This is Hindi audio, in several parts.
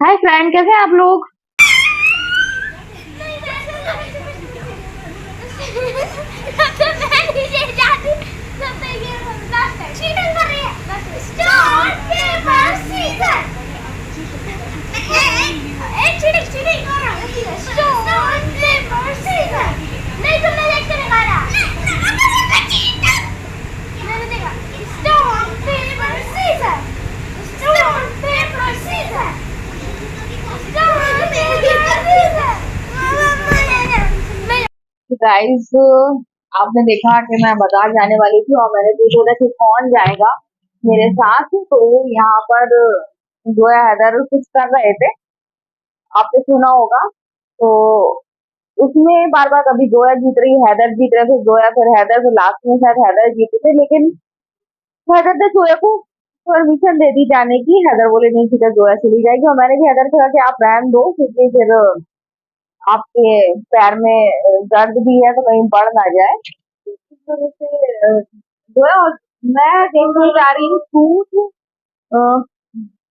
हाय फ्रेंड, कैसे हैं आप लोग। नहीं तुमने देख कर निकाला। मैंने देखा। Stone paper scissor. Stone paper scissor. Stone paper scissor. Guys, आपने देखा कि मैं बाजार जाने वाली थी और मैंने तो सोचा कि कौन जाएगा मेरे साथ। तो यहाँ पर जो है हैदर कुछ कर रहे थे, आपने सुना होगा। तो उसमें बार बार कभी जोया जीत रही, हैदर जीत रहे, फिर जोया, फिर हैदर, फिर लास्ट में शायद हैदर जीते थे। लेकिन हैदर ने जोया को परमिशन दे दी जाने की। हैदर बोले नहीं, ठीक है, जोया चली जाएगी। और मैंने भी हैदर से कहा कि आप रहने दो, क्योंकि फिर आपके पैर में दर्द भी है तो कहीं बढ़ ना जाए। इस वजह से जो है। और मैं देखने जा रही हूँ सूट, अ,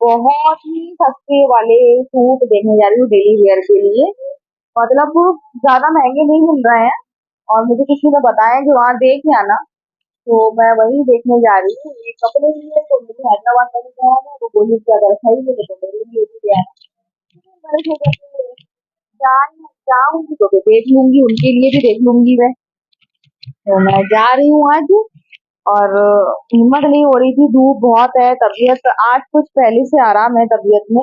बहुत ही सस्ते वाले सूट देखने जा रही हूँ डेली वेयर के लिए। मतलब वो ज्यादा महंगे नहीं मिल रहे हैं और मुझे किसी ने बताया कि वहाँ देख के आना। तो मैं वही देखने जा रही हूँ। ये कपड़े लिए तो मुझे हैदराबाद का भी गया है, वो बोली कि अगर सही मिले तो मेरे लिए भी गया है। मैंने सोचा कि जाऊंगी तो फिर देख लूंगी, उनके लिए भी देख लूंगी मैं। तो मैं जा रही हूँ आज। और हिम्मत नहीं हो रही थी, धूप बहुत है। तबीयत आज कुछ पहले से आराम है तबीयत में।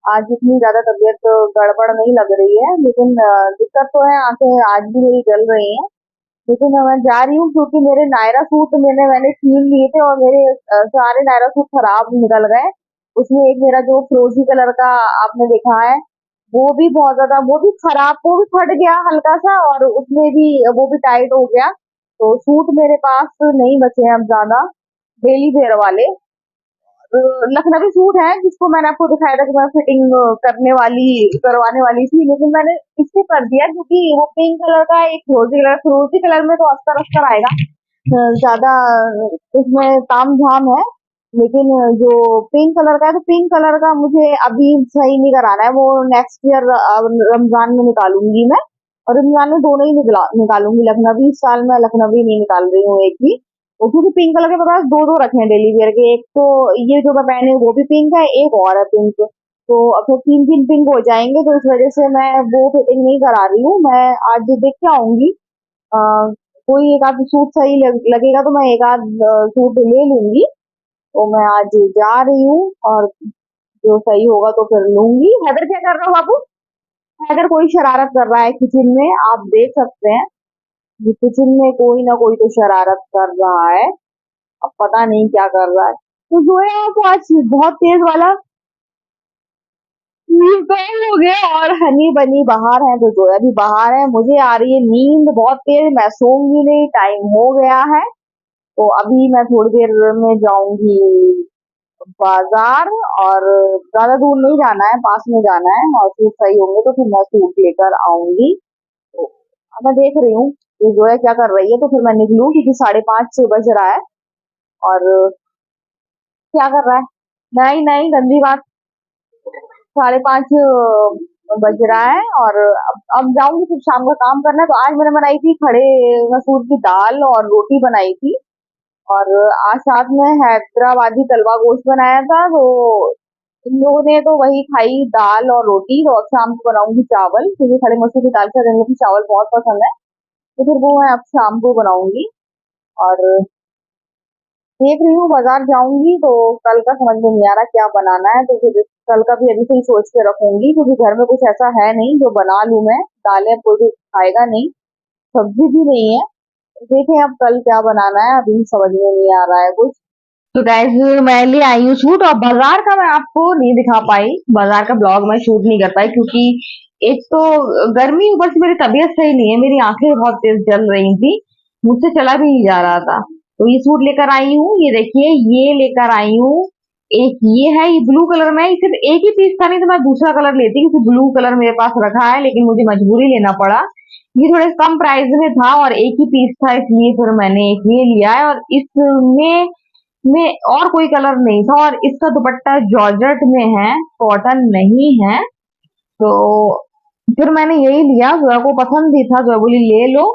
आज इतनी ज्यादा तबीयत गड़बड़ नहीं लग रही है, लेकिन दिक्कत तो है, आंखें आज भी मेरी जल रही हैं। लेकिन मैं जा रही हूँ क्योंकि मेरे नायरा सूट मैंने छीन लिए थे और मेरे सारे नायरा सूट खराब निकल गए। उसमें एक मेरा जो फिरोजी कलर का आपने देखा है, वो भी बहुत ज्यादा, वो भी खराब, वो भी फट गया हल्का सा, और उसमें भी वो भी टाइट हो गया। तो सूट मेरे पास नहीं बचे हैं अब ज्यादा डेली वेयर वाले। लखनवी सूट है जिसको मैंने आपको दिखाया था कि मैं फिटिंग करवाने वाली थी, लेकिन मैंने इसको कर दिया क्योंकि वो पिंक कलर का एक फिरोजी कलर में तो अस्तर अस्तर आएगा। ज्यादा इसमें ताम झाम है। लेकिन जो पिंक कलर का है, तो पिंक कलर का मुझे अभी सही नहीं कराना है, वो नेक्स्ट ईयर रमजान में निकालूंगी मैं। और रमजान में दोनों ही निकालूंगी लखनवी। इस साल मैं लखनवी नहीं निकाल रही हूँ एक भी। वो क्योंकि पिंक कलर के मेरे पास दो दो रखे हैं डेली वेयर के। एक तो ये जो मैं पहने वो भी पिंक है, एक और है पिंक। तो अब तो तीन तीन पिंक हो जाएंगे, तो इस वजह से मैं वो फिटिंग नहीं करा रही हूँ। मैं आज देख के आऊंगी। अ, कोई एक आध सूट सही लगेगा तो मैं एक आध सूट ले लूंगी। तो मैं आज जा रही हूँ और जो सही होगा तो फिर लूंगी। हैदर क्या कर रहा हो बाबू। हैदर कोई शरारत कर रहा है किचन में, आप देख सकते हैं। ये किचन में कोई ना कोई तो शरारत कर रहा है, अब पता नहीं क्या कर रहा है। तो जो है आपको आज बहुत तेज वाला काम हो गया और हनी बनी बाहर है, तो जोया भी बाहर है। मुझे आ रही है नींद बहुत तेज, मैं सोऊंगी नहीं, टाइम हो गया है। तो अभी मैं थोड़ी देर में जाऊंगी बाजार। और ज्यादा दूर नहीं जाना है, पास में जाना है, और सूट सही होंगे तो फिर मैं सूट लेकर आऊंगी। तो अब मैं देख रही हूँ कि जोया क्या कर रही है, तो फिर मैं निकलूं क्योंकि 5:30 बज रहा है। और क्या कर रहा है, नहीं नहीं, गंदी बात। 5:30 बज रहा है और अब जाऊंगी, फिर शाम का काम करना है। तो आज मैंने बनाई थी खड़े मसूर की दाल और रोटी बनाई थी। और आज साथ में हैदराबादी तलवा गोश्त बनाया था। तो इन लोगों ने तो वही खाई, दाल और रोटी। तो अब शाम को बनाऊंगी चावल, क्योंकि खड़े मसूर की दाल से इन लोगों को चावल बहुत पसंद है। तो फिर वो मैं अब शाम को बनाऊंगी। और देख रही हूँ बाजार जाऊंगी तो कल का समझ में नहीं आ रहा क्या बनाना है। तो फिर कल का भी अभी से ही सोच के रखूंगी, क्योंकि घर में कुछ ऐसा है नहीं जो बना लूं मैं। दालें कोई भी खाएगा नहीं, सब्जी भी नहीं है। देखें अब कल क्या बनाना है, अभी समझ में नहीं आ रहा है कुछ। तो गाइस, मैं ले आई हूँ सूट, और बाजार का मैं आपको नहीं दिखा पाई, बाजार का ब्लॉग मैं शूट नहीं कर पाई क्योंकि एक तो गर्मी, ऊपर से मेरी तबीयत सही नहीं है, मेरी आंखें बहुत तेज जल रही थी, मुझसे चला भी नहीं जा रहा था। तो ये सूट लेकर आई हूँ, ये देखिए, ये लेकर आई हूँ। एक ये है, ये ब्लू कलर में है। सिर्फ एक ही पीस था, नहीं तो मैं दूसरा कलर लेती क्योंकि ब्लू कलर मेरे पास रखा है, लेकिन मुझे मजबूरी लेना पड़ा। ये थोड़े कम प्राइस में था और एक ही पीस था, इसलिए फिर मैंने एक ये लिया है। और इसमें में और कोई कलर नहीं था, और इसका दुपट्टा जॉर्जेट में है, कॉटन नहीं है। तो फिर मैंने यही लिया, जोया को पसंद भी था, जोया बोली ले लो।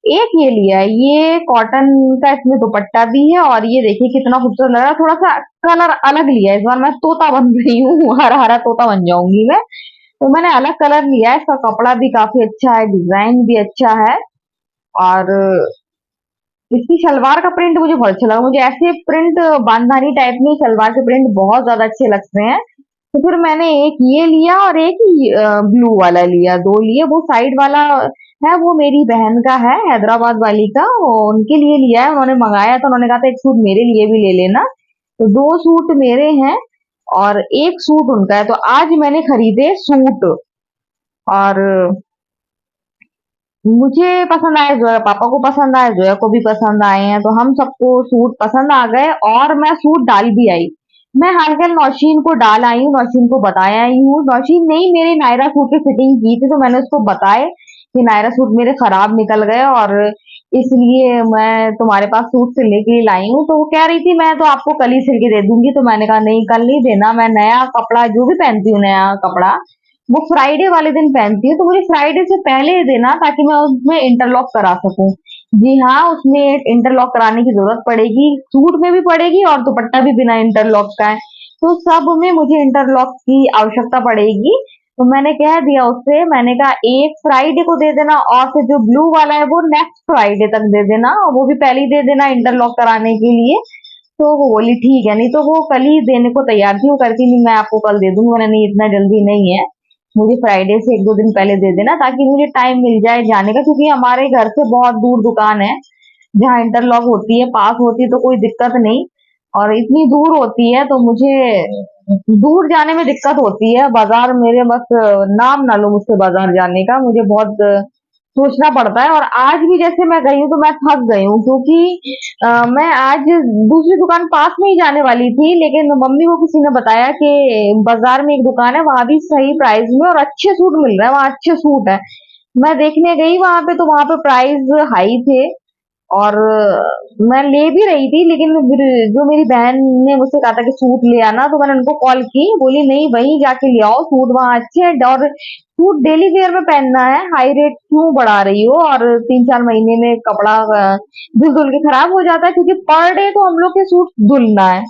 एक ये लिया, ये कॉटन का इसमें दुपट्टा भी है, और ये देखिए कितना खूबसूरत लग रहा है। थोड़ा सा कलर अलग लिया है, इस बार मैं तोता बन गई हूँ, हरा हरा तोता बन जाऊंगी मैं। तो मैंने अलग कलर लिया है, इसका कपड़ा भी काफी अच्छा है, डिजाइन भी अच्छा है, और इसकी शलवार का प्रिंट मुझे बहुत अच्छा लगा। मुझे ऐसे प्रिंट बांधनी टाइप में शलवार के प्रिंट बहुत ज्यादा अच्छे लगते हैं। तो फिर मैंने एक ये लिया और एक ब्लू वाला लिया, दो लिए। वो साइड वाला है वो मेरी बहन का है, हैदराबाद वाली का, वो उनके लिए लिया है, उन्होंने मंगाया था, उन्होंने कहा था एक सूट मेरे लिए भी ले लेना। तो दो सूट मेरे हैं और एक सूट उनका है। तो आज मैंने खरीदे सूट, और मुझे पसंद आए, जोया पापा को पसंद आए, जोया को भी पसंद आए हैं, तो हम सबको सूट पसंद आ गए, और मैं सूट डाल भी आई। मैं हाल फिलहाल नौशीन को डाल आई हूँ, नौशीन को बताया आई हूँ। नौशीन ने ही मेरे नायरा सूट की फिटिंग की थी, तो मैंने उसको बताए कि नायरा सूट मेरे खराब निकल गए, और इसलिए मैं तुम्हारे पास सूट सिलने के लिए लाई हूँ। तो वो कह रही थी मैं तो आपको कल ही सिल के दे दूंगी। तो मैंने कहा नहीं, कल नहीं देना, मैं नया कपड़ा जो भी पहनती हूँ, नया कपड़ा वो फ्राइडे वाले दिन पहनती हूँ, तो मुझे फ्राइडे से पहले देना, ताकि मैं उसमें इंटरलॉक करा सकूं। जी हाँ, उसमें इंटरलॉक कराने की जरूरत पड़ेगी, सूट में भी पड़ेगी और दुपट्टा भी बिना इंटरलॉक का है, तो सब में मुझे इंटरलॉक की आवश्यकता पड़ेगी। तो मैंने कह दिया उससे, मैंने कहा एक फ्राइडे को दे देना, और फिर जो ब्लू वाला है वो नेक्स्ट फ्राइडे तक दे देना, और वो भी पहले ही दे देना इंटरलॉक कराने के लिए। तो वो बोली ठीक है, नहीं तो वो कल ही देने को तैयार थी, वो करती नहीं मैं आपको कल दे दूंगी। मैंने नहीं, इतना जल्दी नहीं है, मुझे फ्राइडे से एक दो दिन पहले दे देना, ताकि मुझे टाइम मिल जाए जाने का, क्योंकि हमारे घर से बहुत दूर दुकान है जहाँ इंटरलॉक होती है। पास होती तो कोई दिक्कत नहीं, और इतनी दूर होती है तो मुझे दूर जाने में दिक्कत होती है। बाजार मेरे बस नाम ना लो मुझसे बाजार जाने का, मुझे बहुत सोचना पड़ता है। और आज भी जैसे मैं गई हूँ तो मैं थक गई हूँ, क्योंकि मैं आज दूसरी दुकान पास में ही जाने वाली थी, लेकिन मम्मी को किसी ने बताया कि बाजार में एक दुकान है, वहां भी सही प्राइस में और अच्छे सूट मिल रहे हैं, वहां अच्छे सूट है। मैं देखने गई वहां पे, तो वहां पे प्राइस हाई थे, और मैं ले भी रही थी, लेकिन फिर जो मेरी बहन ने मुझसे कहा था कि सूट ले आना, तो मैंने उनको कॉल की, बोली नहीं वहीं जाके ले आओ, सूट वहां अच्छे हैं, और सूट डेली वेयर में पहनना है, हाई रेट क्यों बढ़ा रही हो। और 3-4 महीने में कपड़ा धुल धुल के खराब हो जाता है, क्योंकि पर डे तो हम लोग के सूट धुलना है।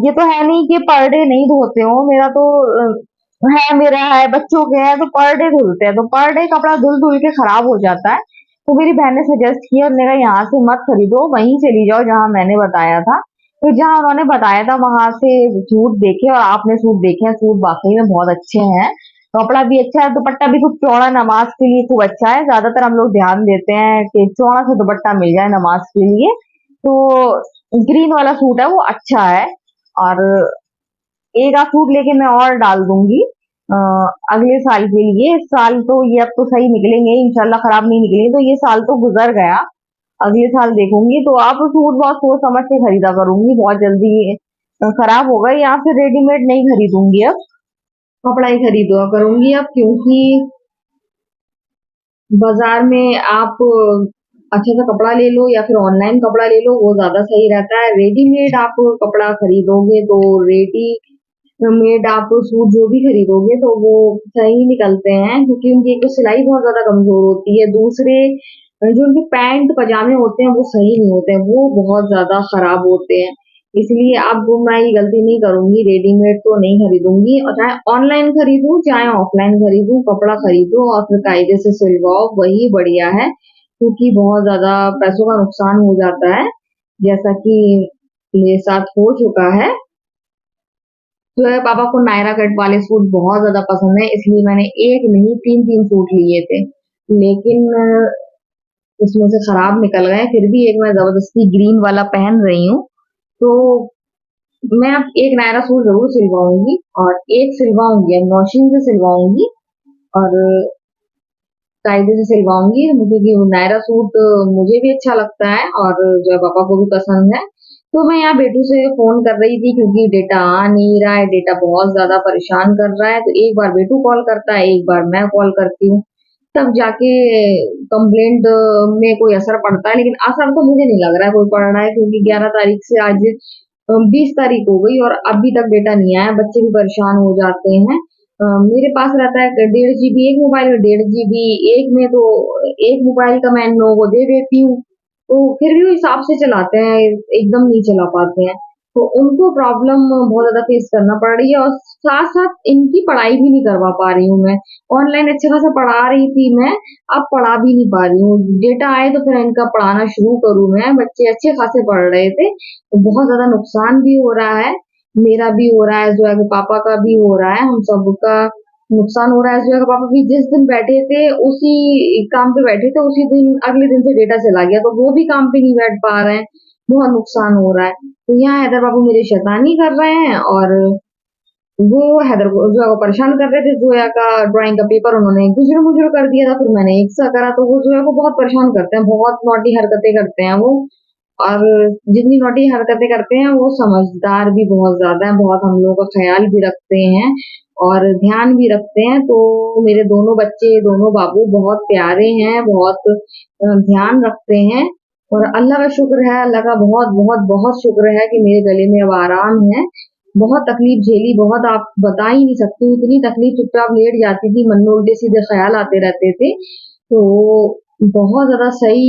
ये तो है नहीं कि पर डे नहीं धोते हो, मेरा तो है, मेरा है, बच्चों के हैं, तो पर डे धुलते हैं, तो पर डे कपड़ा धुल धुल के खराब हो जाता है। तो मेरी बहन ने सजेस्ट किया, हमने कहा यहाँ से मत खरीदो, वहीं चली जाओ जहाँ मैंने बताया था। तो जहाँ उन्होंने बताया था वहां से सूट देखे, और आपने सूट देखे हैं, सूट वाकई में बहुत अच्छे हैं, कपड़ा भी अच्छा है, दुपट्टा भी खूब चौड़ा, नमाज के लिए खूब अच्छा है। ज्यादातर हम लोग ध्यान देते हैं कि चौड़ा सा दुपट्टा मिल जाए नमाज के लिए। तो ग्रीन वाला सूट है वो अच्छा है, और एक आध सूट लेके मैं और डाल दूंगी अ, अगले साल के लिए। इस साल तो ये अब तो सही निकलेंगे इंशाल्लाह, खराब नहीं निकलेंगे, तो ये साल तो गुजर गया, अगले साल देखूंगी। तो आप सूट बहुत सोच समझ के खरीदा करूंगी, बहुत जल्दी खराब हो गए, यहाँ से रेडीमेड नहीं खरीदूंगी अब, कपड़ा ही खरीदो करूंगी अब, क्योंकि बाजार में आप अच्छा सा कपड़ा ले लो या फिर ऑनलाइन कपड़ा ले लो, वो ज्यादा सही रहता है। रेडीमेड आप कपड़ा खरीदोगे तो रेडीमेड आप सूट जो भी खरीदोगे तो वो सही निकलते हैं, क्योंकि उनकी एक तो सिलाई बहुत ज्यादा कमजोर होती है, दूसरे जो उनके पैंट पजामे होते हैं वो सही नहीं होते हैं, वो बहुत ज्यादा खराब होते हैं। इसलिए अब मैं ये गलती नहीं करूंगी, रेडीमेड तो नहीं खरीदूंगी, और चाहे ऑनलाइन खरीदूं चाहे ऑफलाइन खरीदूं, कपड़ा खरीदो और फिर कायदे से सिलवाओ, वही बढ़िया है। क्योंकि बहुत ज्यादा पैसों का नुकसान हो जाता है, जैसा कि मेरे साथ हो चुका है। जो है पापा को नायरा कट वाले सूट बहुत ज्यादा पसंद है, इसलिए मैंने एक नहीं तीन तीन सूट लिए थे, लेकिन उसमें से खराब निकल गए। फिर भी एक मैं जबरदस्ती ग्रीन वाला पहन रही हूँ। तो मैं अब एक नायरा सूट जरूर सिलवाऊंगी, और एक सिलवाऊंगी अब मशीन से सिलवाऊंगी, और कायदे से सिलवाऊंगी, क्योंकि नायरा सूट मुझे भी अच्छा लगता है और जो है पापा को भी पसंद है। तो मैं यहाँ बेटू से फोन कर रही थी, क्योंकि डेटा आ नहीं रहा है, डेटा बहुत ज्यादा परेशान कर रहा है, तो एक बार बेटू कॉल करता है, एक बार मैं कॉल करती हूँ, तब जाके कंप्लेंट में कोई असर पड़ता है। लेकिन असर तो मुझे नहीं लग रहा है कोई पड़ रहा है, क्योंकि 11 तारीख से आज 20 तारीख हो गई और अभी तक डेटा नहीं आया। बच्चे भी परेशान हो जाते हैं। मेरे पास रहता है 1.5 GB, एक मोबाइल में 1.5 GB, एक में तो एक मोबाइल का मैं इन लोगों को दे देती हूँ, तो फिर भी वो हिसाब से चलाते हैं, एकदम नहीं चला पाते हैं। तो उनको प्रॉब्लम बहुत ज़्यादा फेस करना पड़ रही है और साथ-साथ इनकी पढ़ाई भी नहीं करवा पा रही हूँ मैं। ऑनलाइन अच्छा खासा पढ़ा रही थी मैं, अब पढ़ा भी नहीं पा रही हूँ। डेटा आए तो फिर इनका पढ़ाना शुरू करूँ मैं। बच्चे अच्छे खासे पढ़ रहे थे, तो बहुत ज़्यादा नुकसान भी हो रहा है। मेरा भी हो रहा है, ज़ोया के पापा का भी हो रहा है, हम सबका नुकसान हो रहा है। ज़ोया के पापा भी जिस दिन बैठे थे, उसी काम पे बैठे थे, उसी दिन अगले दिन से डेटा चला गया, तो वो भी काम पे नहीं बैठ पा रहे हैं, बहुत नुकसान हो रहा है। तो यहाँ हैदर बाबू मेरे शैतानी कर रहे हैं और वो हैदर को ज़ोया को परेशान कर रहे थे। ज़ोया का ड्राइंग का पेपर उन्होंने गुजर-मुजर कर दिया था, फिर मैंने एक सा करा, तो वो ज़ोया को बहुत परेशान करते हैं, बहुत नॉटी हरकतें करते हैं वो। और जितनी नॉटी हरकतें करते हैं, वो समझदार भी बहुत ज़्यादा हैं, बहुत हम लोगों का ख़्याल भी रखते हैं और ध्यान भी रखते हैं। तो मेरे दोनों बच्चे, दोनों बाबू बहुत प्यारे हैं, बहुत ध्यान रखते हैं और अल्लाह का शुक्र है, अल्लाह का बहुत-बहुत बहुत शुक्र है कि मेरे गले में अब आराम है। बहुत तकलीफ झेली, बहुत आप बता ही नहीं सकती हूँ, इतनी तकलीफ, चुपचाप लेट जाती थी, मन में उल्टे-सीधे ख़्याल आते रहते थे। तो बहुत ज़्यादा सही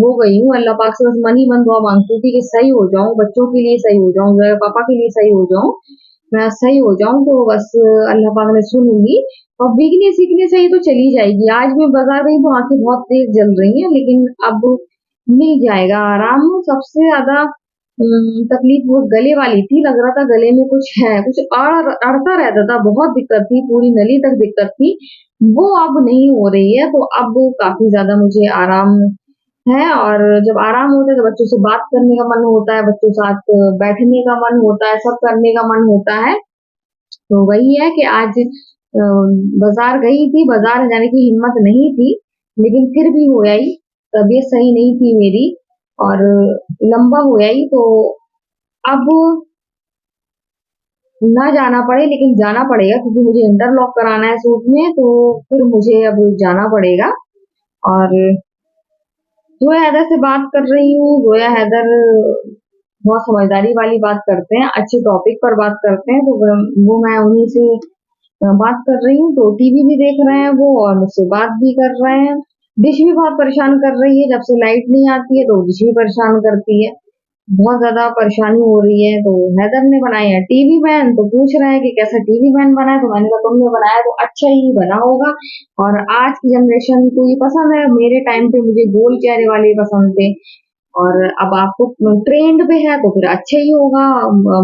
हो गई हूँ, अल्लाह पाक से बस मन ही मन दुआ माँगती थी कि सही हो जाऊँ, बच्चों के लिए सही हो जाऊँ, मेरे पापा के लिए सही हो जाऊँ। मैं सही हो जाऊँ तो बस अल्लाह पाक ने सुन ली और वीकनेस-वीकनेस है ये तो चली जाएगी। आज मैं बाज़ार गई तो आँखें बहुत तेज़ जल रही हैं, लेकिन अब मिल जाएगा आराम। सबसे ज़्यादा तकलीफ वो गले वाली थी, लग रहा था गले में कुछ है, कुछ अड़ता रहता था, बहुत दिक्कत थी, पूरी नली तक दिक्कत थी। वो अब नहीं हो रही है, तो अब काफ़ी ज़्यादा मुझे आराम है और जब आराम होता है तो बच्चों से बात करने का मन होता है, बच्चों के साथ बैठने का मन होता है, सब करने का मन होता है। तो वही है कि आज बाज़ार गई थी, बाज़ार जाने की हिम्मत नहीं थी, लेकिन फिर भी हो आई, तबीयत सही नहीं थी मेरी और लंबा हो आई, तो अब ना जाना पड़े लेकिन जाना पड़ेगा क्योंकि मुझे इंटरलॉक कराना है सूट में, तो फिर मुझे अब जाना पड़ेगा। और जोया हैदर से बात कर रही हूँ। जोया हैदर बहुत समझदारी वाली बात करते हैं, अच्छे टॉपिक पर बात करते हैं, तो वो मैं उन्हीं से बात कर रही हूँ। तो टीवी भी देख रहे हैं वो और मुझसे बात भी कर रहे हैं। डिश भी बहुत परेशान कर रही है, जब से लाइट नहीं आती है तो डिश भी परेशान करती है, बहुत ज़्यादा परेशानी हो रही है। तो हैदर ने बनाए हैं टीवी मैन, तो पूछ रहे हैं कि कैसा टीवी मैन बना है, तो मैंने कहा तुमने बनाया तो अच्छा ही बना होगा और आज की जनरेशन को ये पसंद है। मेरे टाइम पे मुझे गोल चेहरे वाले पसंद थे और अब आपको ट्रेंड पे है तो फिर अच्छा ही होगा।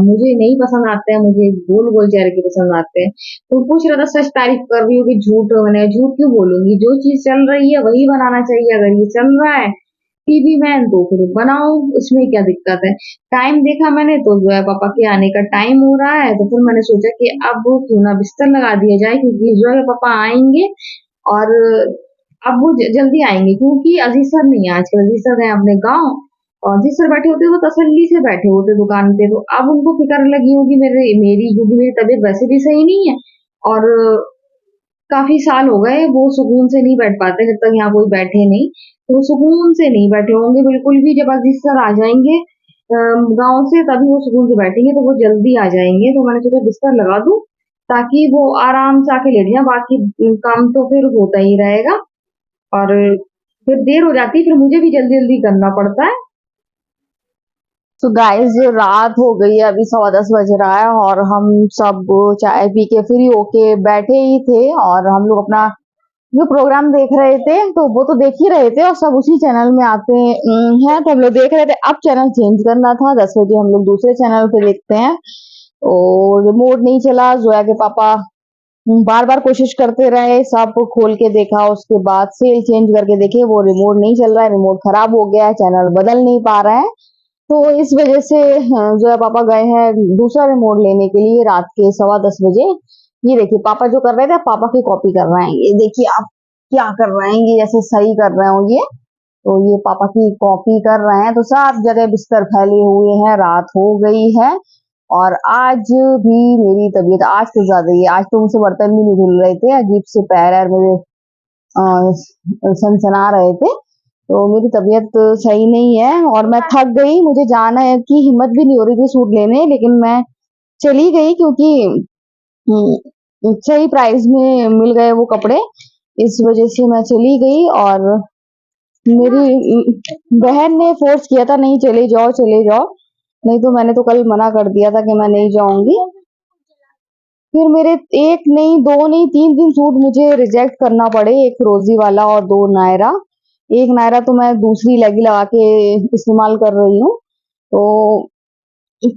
मुझे नहीं पसंद आते हैं, मुझे गोल गोल चेहरे के पसंद आते हैं। तो पूछ रहा था सच तारीफ कर रही हूँ कि झूठ, मैंने झूठ क्यों बोलूंगी, जो चीज चल रही है वही बनाना चाहिए। अगर ये चल रहा है टीवी मैन तो फिर बनाओ, इसमें क्या दिक्कत है। टाइम देखा मैंने तो जो है पापा के आने का टाइम हो रहा है, तो फिर मैंने सोचा कि अब क्यों ना बिस्तर लगा दिया जाए क्योंकि जो है पापा आएंगे और अब वो जल्दी आएंगे क्योंकि अजीज सर नहीं है आजकल, अजीज सर गए अपने गाँव और अजीज सर बैठे होते वो तसल्ली से बैठे होते दुकान पे, तो अब उनको फिक्र लगी होगी मेरी क्योंकि मेरी तबीयत वैसे भी सही नहीं है और काफी साल हो गए वो सुकून से नहीं बैठ पाते जब तक यहाँ कोई बैठे नहीं, तो वो सुकून से नहीं बैठे होंगे बिल्कुल भी। जब अजीज सर आ जाएंगे गांव से तभी वो सुकून से बैठेंगे, तो वो जल्दी आ जाएंगे। तो मैंने सोचा बिस्तर लगा दूं ताकि वो आराम से आके लेट जाए, बाकी काम तो फिर होता ही रहेगा और फिर देर हो जाती है, फिर मुझे भी जल्दी जल्दी करना पड़ता है। तो गाइस जो रात हो गई है, अभी 10:15 बज रहा है और हम सब चाय पी के फ्री होके बैठे ही थे और हम लोग अपना जो प्रोग्राम देख रहे थे तो वो तो देख ही रहे थे और सब उसी चैनल में आते हैं, तो हम लोग देख रहे थे। अब चैनल चेंज करना था, 10 बजे हम लोग दूसरे चैनल पे देखते हैं और रिमोट नहीं चला। जोया के पापा बार बार कोशिश करते रहे, सब खोल के देखा, उसके बाद से चेंज करके देखे, वो रिमोट नहीं चल रहा है, रिमोट खराब हो गया है, चैनल बदल नहीं पा रहा है। तो इस वजह से जो है पापा गए हैं दूसरा रिमोट लेने के लिए रात के 10:15 बजे। ये देखिए पापा जो कर रहे थे पापा की कॉपी कर रहे हैं, ये देखिए आप क्या कर रहे हैं, ये जैसे सही कर रहे हो ये, तो ये पापा की कॉपी कर रहे हैं। तो सब जगह बिस्तर फैले हुए हैं, रात हो गई है और आज भी मेरी तबीयत आज तो ज्यादा ही है। आज तो मुझसे बर्तन भी नहीं धुल रहे थे, अजीब से पैर मेरे सनसना रहे थे। तो मेरी तबीयत सही नहीं है और मैं थक गई, मुझे जाना है कि हिम्मत भी नहीं हो रही थी सूट लेने, लेकिन मैं चली गई क्योंकि सही प्राइस में मिल गए वो कपड़े, इस वजह से मैं चली गई। और मेरी बहन ने फोर्स किया था, नहीं चले जाओ चले जाओ, नहीं तो मैंने तो कल मना कर दिया था कि मैं नहीं जाऊंगी। फिर मेरे एक नहीं, दो नहीं, 3 सूट मुझे रिजेक्ट करना पड़े, एक फिरोजी वाला और 2 नायरा। एक नायरा तो मैं दूसरी लेगी लगा के इस्तेमाल कर रही हूँ। तो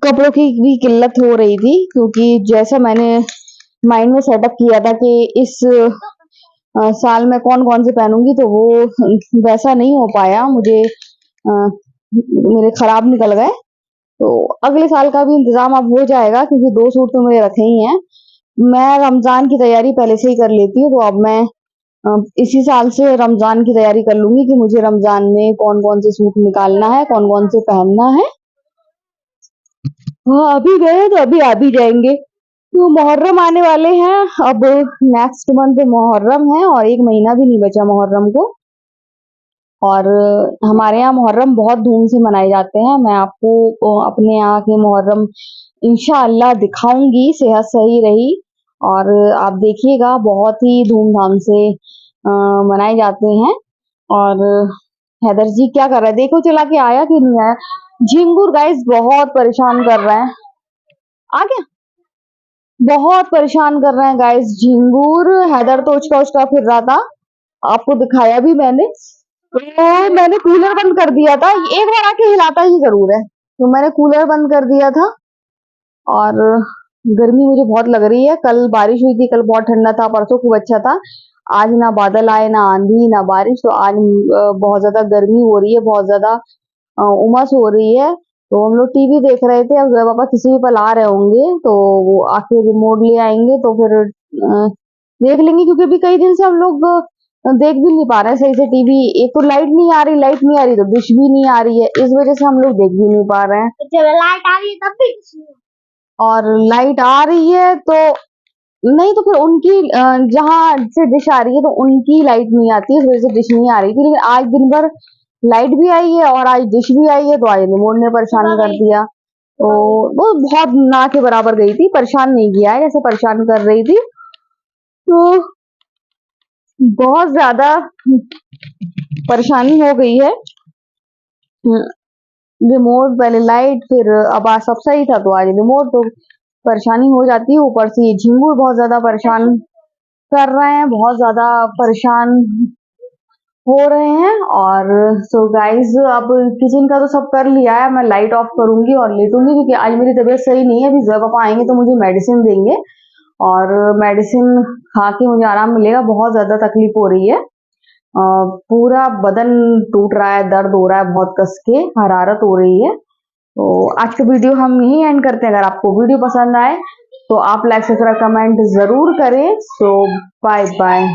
कपड़ों की भी किल्लत हो रही थी, क्योंकि जैसा मैंने माइंड में सेटअप किया था कि इस साल में कौन कौन से पहनूंगी, तो वो वैसा नहीं हो पाया। मुझे मेरे खराब निकल गए। तो अगले साल का भी इंतजाम अब हो जाएगा, क्योंकि 2 सूट तो मेरे रखे ही हैं। मैं रमजान की तैयारी पहले से ही कर लेती हूँ, तो अब मैं इसी साल से रमजान की तैयारी कर लूंगी कि मुझे रमजान में कौन कौन से सूट निकालना है, कौन कौन से पहनना है। हाँ, अभी गए तो अभी आ भी जाएंगे। तो मुहर्रम आने वाले हैं, अब नेक्स्ट मंथ मुहर्रम है और 1 महीना भी नहीं बचा मुहर्रम को। और हमारे यहाँ मुहर्रम बहुत धूम से मनाए जाते हैं। मैं आपको अपने यहाँ के मुहर्रम इंशाअल्लाह दिखाऊंगी, सेहत सही रही। और आप देखिएगा, बहुत ही धूमधाम से मनाए जाते हैं। और हैदर जी क्या कर रहा है, देखो चला के आया कि नहीं आया। झिंगुर गाइस बहुत परेशान कर रहे हैं। आ गया, बहुत परेशान कर रहे हैं गाइस झिंगुर। हैदर तो उचका उचका फिर रहा था, आपको दिखाया भी मैंने। तो मैंने कूलर बंद कर दिया था, एक बार आके हिलाता ही जरूर है, तो मैंने कूलर बंद कर दिया था। और गर्मी मुझे बहुत लग रही है। कल बारिश हुई थी, कल बहुत ठंडा था, परसों खूब अच्छा था। आज ना बादल आए, ना आंधी, ना बारिश, तो आज बहुत ज्यादा गर्मी हो रही है, बहुत ज्यादा उमस हो रही है। तो हम लोग टीवी देख रहे थे, अब पापा किसी भी पल आ रहे होंगे, तो वो आके रिमोट ले आएंगे, तो फिर देख लेंगे। क्योंकि अभी कई दिन से हम लोग देख भी नहीं पा रहे हैं सही से टीवी। एक तो लाइट नहीं आ रही, लाइट नहीं आ रही तो डिश भी नहीं आ रही है, इस वजह से हम लोग देख भी नहीं पा रहे हैं। जब लाइट आ रही है तब भी कुछ नहीं। और लाइट आ रही है तो नहीं, तो फिर उनकी जहाँ से डिश आ रही है तो उनकी लाइट नहीं आती है, इस वजह से डिश नहीं आ रही थी। लेकिन आज दिन भर लाइट भी आई है और आज डिश भी आई है, तो आज रिमोट ने परेशान कर दिया। तो वो बहुत ना के बराबर गई थी, परेशान नहीं किया है जैसे परेशान कर रही थी। तो बहुत ज्यादा परेशानी हो गई है। रिमोट, पहले लाइट, फिर अब आज सब सही था तो आज रिमोट, तो परेशानी हो जाती है। ऊपर से ये झिंगुर बहुत ज्यादा परेशान कर रहे हैं, बहुत ज्यादा परेशान हो रहे हैं। और सो गाइस, अब किचन का तो सब कर लिया है, मैं लाइट ऑफ करूंगी और लेटूंगी, क्योंकि आज मेरी तबीयत सही नहीं है। अभी जोया पापा आएंगे तो मुझे मेडिसिन देंगे, और मेडिसिन खा के मुझे आराम मिलेगा। बहुत ज्यादा तकलीफ हो रही है, पूरा बदन टूट रहा है, दर्द हो रहा है बहुत कस के, हरारत हो रही है। तो आज का वीडियो हम यहीं एंड करते हैं। अगर आपको वीडियो पसंद आए तो आप लाइक, सब्सक्राइब, कमेंट जरूर करें। सो बाय बाय।